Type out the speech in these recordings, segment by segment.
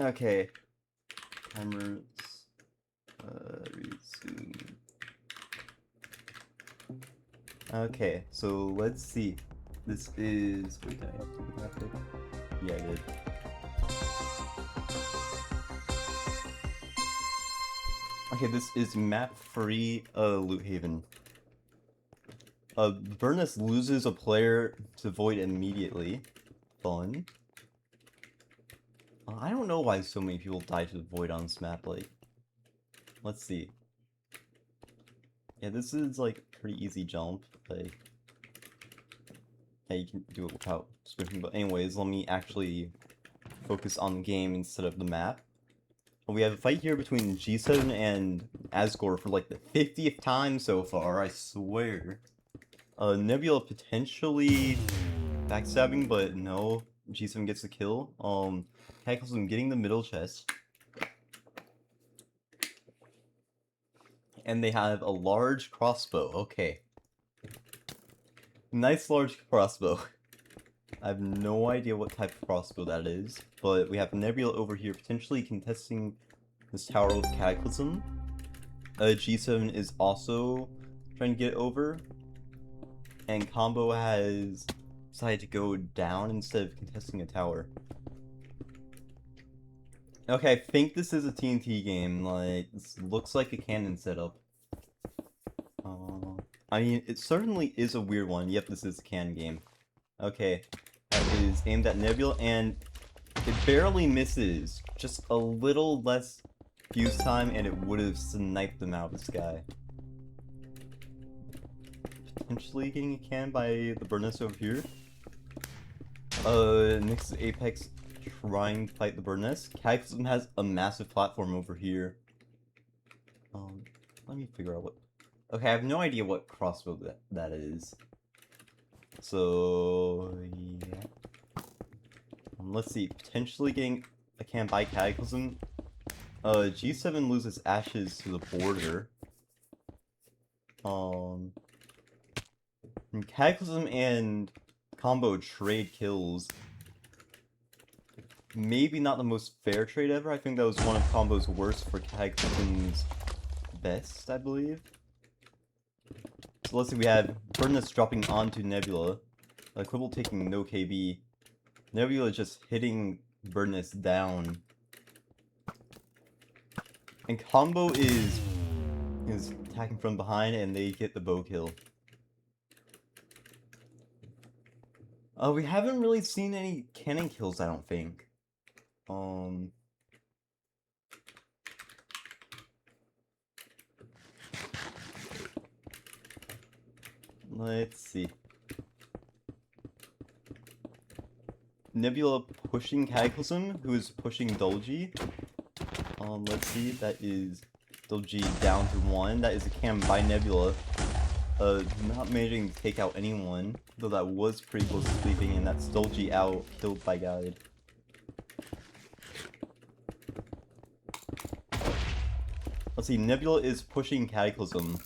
Okay. Cameras. Resume. Okay, so let's see. This is. Wait, did I have to graphic? Yeah, I did. Okay, this is map-free Loot Haven. Burnus loses a player to Void immediately. Fun. I don't know why so many people die to the Void on this map, like... Let's see. Yeah, this is, like, a pretty easy jump, like... Yeah, you can do it without switching, but anyways, let me actually focus on the game instead of the map. We have a fight here between G7 and Asgore for, like, the 50th time so far, I swear. Nebula potentially backstabbing, but no. G7 gets the kill. Tackles him getting the middle chest. And they have a large crossbow. Okay. Nice large crossbow. I have no idea what type of crossbow that is, but we have Nebula over here potentially contesting this tower with Cataclysm. G7 is also trying to get over, and Combo has decided to go down instead of contesting a tower. Okay, I think this is a TNT game. Like, this looks like a cannon setup. I mean, it certainly is a weird one. Yep, this is a cannon game. Okay, that is aimed at Nebula, and it barely misses. Just a little less fuse time, and it would have sniped them out of the sky. Potentially getting a can by the Burness over here. Next is Apex trying to fight the Burness. Cataclysm has a massive platform over here. Let me figure out what... Okay, I have no idea what crossbow that is. So, yeah. Let's see, potentially getting a can by Cataclysm. G7 loses Ashes to the border. Cataclysm and Combo trade kills. Maybe not the most fair trade ever. I think that was one of Combo's worst for Cataclysm's best, I believe. So let's see, we have Burnus dropping onto Nebula. Quibble taking no KB. Nebula just hitting Burnus down. And Combo is attacking from behind, and they get the bow kill. We haven't really seen any cannon kills, I don't think. Let's see. Nebula pushing Cataclysm, who is pushing Dolgi. Let's see, that is Dolgi down to 1. That is a cam by Nebula. Not managing to take out anyone, though that was pretty close to sleeping, and that's Dolgi out, killed by Guide. Let's see, Nebula is pushing Cataclysm.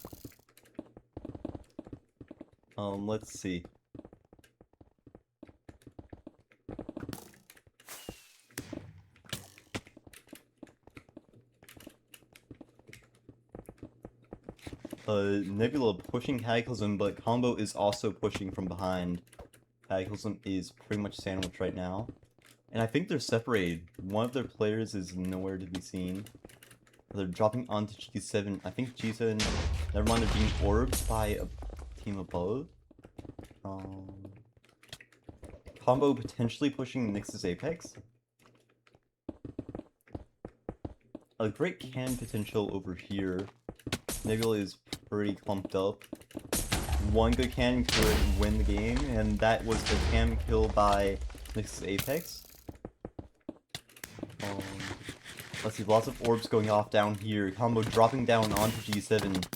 Let's see. Nebula pushing Cataclysm, but Combo is also pushing from behind. Cataclysm is pretty much sandwiched right now. And I think they're separated. One of their players is nowhere to be seen. They're dropping onto G7. I think G7, never mind, they're being orbed by a team above. Combo potentially pushing Nyx's Apex. A great can potential over here. Nebula is pretty clumped up. One good can could win the game, and that was the cam kill by Nyx's Apex. Let's see, lots of orbs going off down here. Combo dropping down onto G7,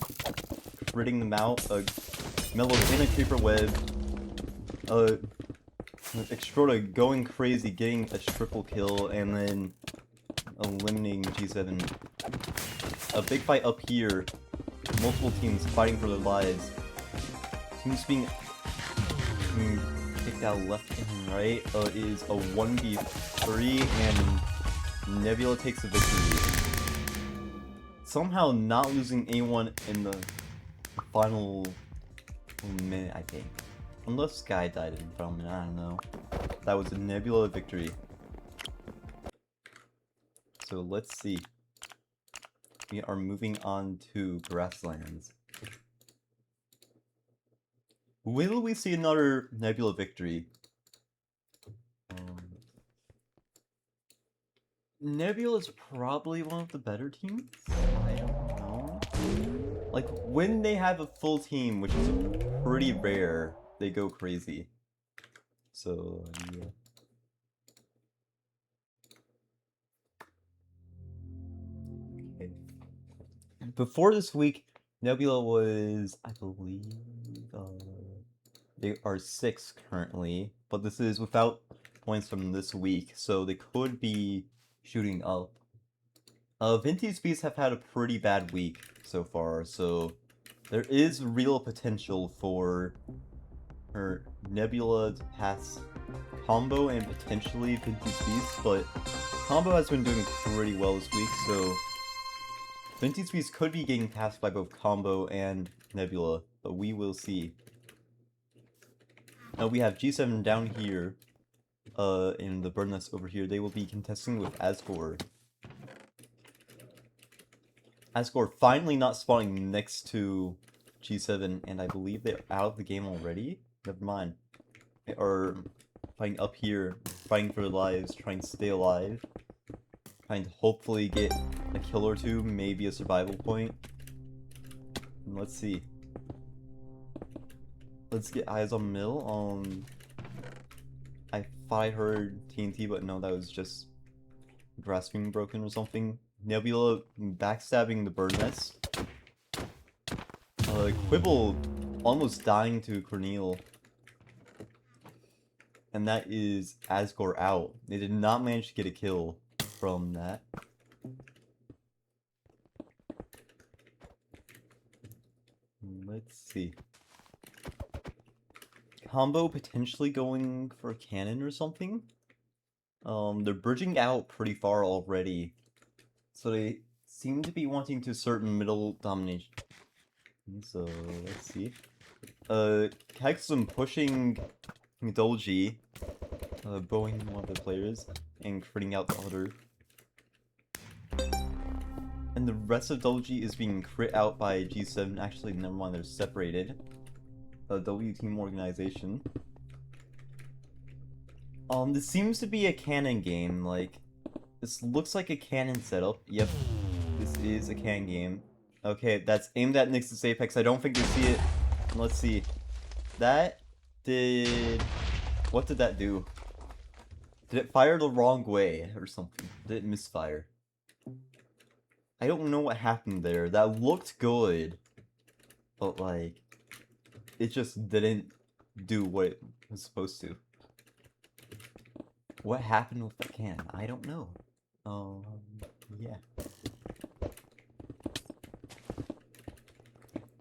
critting them out. Mellow in a creeper web. Extroda going crazy, getting a triple kill, and then eliminating G7. A big fight up here. Multiple teams fighting for their lives. Teams being kicked out left and right. Is a 1v3, and Nebula takes the victory. Somehow not losing anyone in the final minute, I think. Unless Sky died in the final minute, I don't know. That was a Nebula victory. So let's see. We are moving on to Grasslands. Will we see another Nebula victory? Nebula is probably one of the better teams? I don't know. Like, when they have a full team, which is pretty rare, they go crazy. So, yeah. Okay. Before this week, Nebula was, I believe, they are 6 currently, but this is without points from this week, so they could be shooting up. Vintage Beasts have had a pretty bad week so far, so there is real potential for her Nebula to pass Combo and potentially Vintage Beasts, but Combo has been doing pretty well this week, so Vintage Beasts could be getting passed by both Combo and Nebula, but we will see. Now we have G7 down here, and the Bird Nest over here. They will be contesting with Asgore. Asgore finally not spawning next to G7, and I believe they're out of the game already? Never mind. They are fighting up here, fighting for their lives, trying to stay alive. Trying to hopefully get a kill or two, maybe a survival point. And let's see. Let's get eyes on middle. I thought I heard TNT, but no, that was just grass being broken or something. Nebula backstabbing the Bird Nest. Quibble almost dying to Corneal. And that is Asgore out. They did not manage to get a kill from that. Let's see. Combo potentially going for a cannon or something? They're bridging out pretty far already. So they seem to be wanting to assert middle domination. So, let's see. Kexum pushing Dolgi, bowing one of the players, and critting out the other. And the rest of Dolgi is being crit out by G7. Actually, never mind, they're separated. W team organization. This seems to be a cannon game, like, this looks like a cannon setup. Yep, this is a cannon game. Okay, that's aimed at Nix's Apex. I don't think they see it. Let's see. That did... What did that do? Did it fire the wrong way or something? Did it misfire? I don't know what happened there. That looked good. But, like, it just didn't do what it was supposed to. What happened with the cannon? I don't know. Yeah.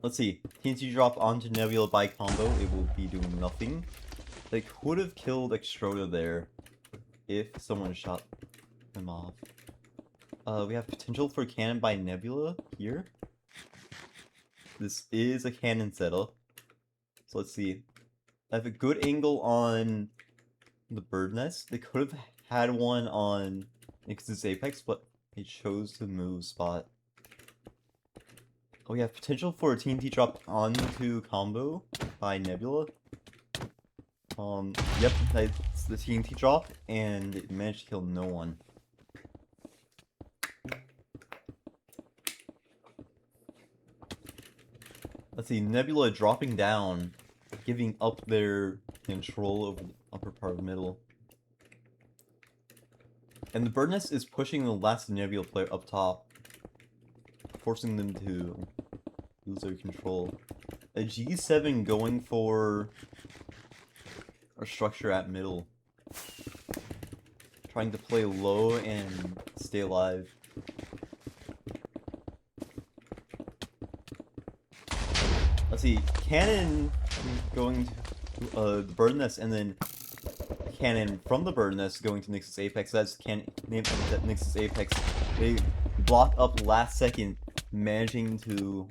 Let's see. TNT drop onto Nebula by combo. It will be doing nothing. They could have killed Extroda there if someone shot him off. We have potential for cannon by Nebula here. This is a cannon setup. So let's see. I have a good angle on the Bird Nest. They could have had one on Nix's Apex, but they chose to move spot. Oh, we have potential for a TNT drop onto combo by Nebula. Yep, that's the TNT drop, and it managed to kill no one. Let's see, Nebula dropping down, giving up their control over the upper part of the middle. And the Bird Nest is pushing the last Nebula player up top, forcing them to lose their control. A G7 going for a structure at middle. Trying to play low and stay alive. Let's see, Cannon going to the Bird Nest, and then cannon from the bird nest going to Nyx's Apex. That's Nyx's Apex. They block up last second, managing to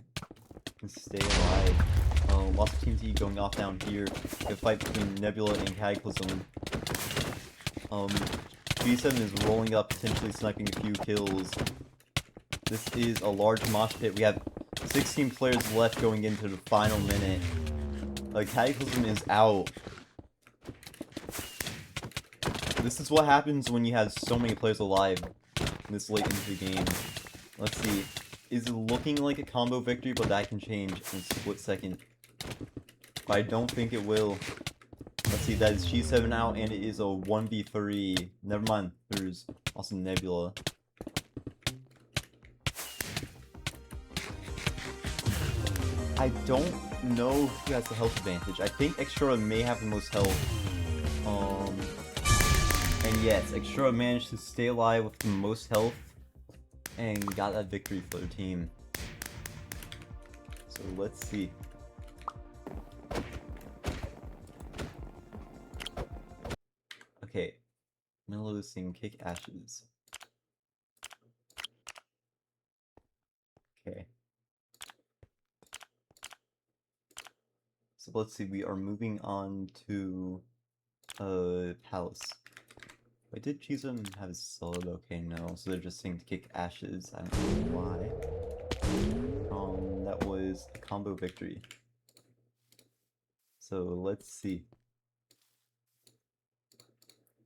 stay alive. Lots of TNT going off down here. A fight between Nebula and Cataclysm. G7 is rolling up, potentially sniping a few kills. This is a large mosh pit. We have 16 players left going into the final minute. Cataclysm is out. This is what happens when you have so many players alive this late into the game. Let's see. Is it looking like a combo victory, but that can change in a split second. But I don't think it will. Let's see, that is G7 out, and it is a 1v3. Never mind, there's also Nebula. I don't know who has the health advantage. I think Extra may have the most health. And yes, Extra managed to stay alive with the most health and got that victory for their team. So let's see. Okay, Melosing Kick Ashes. Okay. So let's see, we are moving on to Palace. Wait, did G7 have his solid? Okay, no. So they're just saying to kick Ashes. I don't know why. That was a combo victory. So let's see.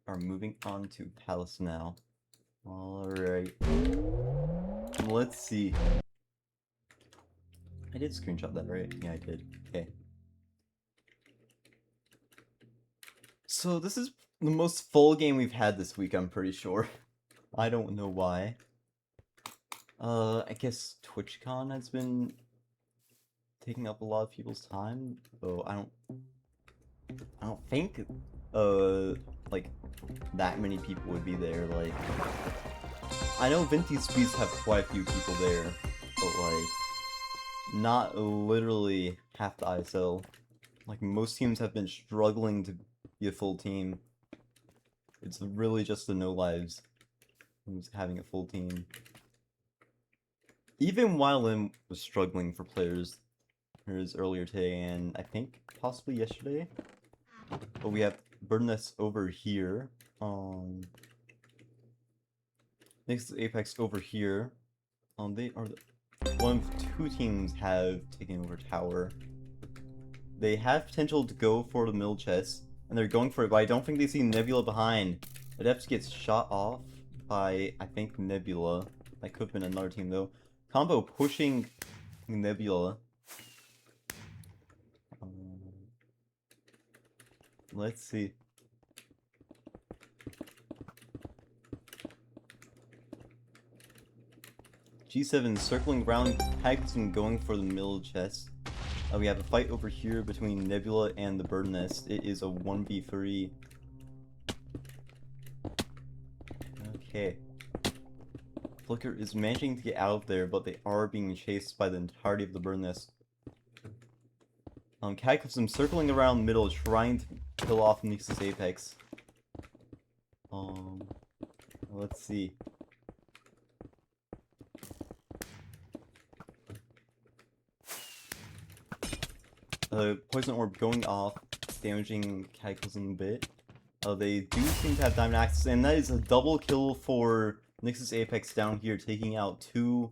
Are moving on to Palace now. Alright. Let's see. I did screenshot that, right? Yeah, I did. Okay. So this is the most full game we've had this week, I'm pretty sure. I don't know why. I guess TwitchCon has been taking up a lot of people's time, though I don't think like that many people would be there. Like, I know Vintage Speeds have quite a few people there, but like not literally half the ISL. Like, most teams have been struggling to be a full team. It's really just the No Lives who's having a full team. Even YLM was struggling for players earlier today, and I think possibly yesterday. But we have Birdnest over here. Next Apex over here. They are one of two teams have taken over tower. They have potential to go for the middle chest, and they're going for it, but I don't think they see Nebula behind. Adept gets shot off by, I think, Nebula. That could have been another team, though. Combo pushing Nebula. Let's see. G7 circling around, Cataclysm going for the middle chest. We have a fight over here between Nebula and the Bird Nest. It is a 1v3. Okay. Flicker is managing to get out of there, but they are being chased by the entirety of the Bird Nest. Cataclysm circling around middle, trying to kill off Nyx's Apex. Let's see. Poison Orb going off, damaging Cataclysm a bit. They do seem to have Diamond Axes, and that is a double kill for Nyx's Apex down here, taking out two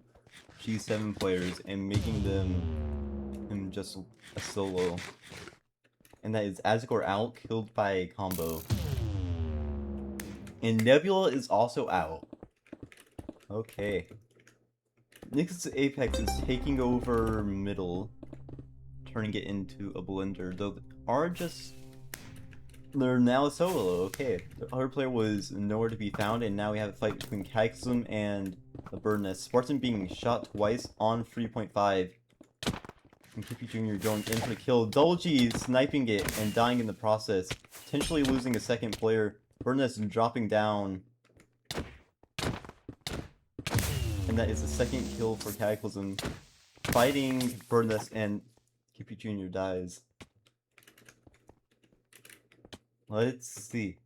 G7 players and making him just a solo. And that is Azagor out, killed by a combo. And Nebula is also out. Okay. Nyx's Apex is taking over middle, turning it into a blender, though they're now a solo. Okay, the other player was nowhere to be found, and now we have a fight between Cataclysm and the Bird Nest. Spartan being shot twice on 3.5. And Kippy Jr. going in for the kill. Double G sniping it and dying in the process, potentially losing a second player. Bird Nest dropping down. And that is the second kill for Cataclysm. Fighting Bird Nest, and Kippy Jr. dies. Let's see.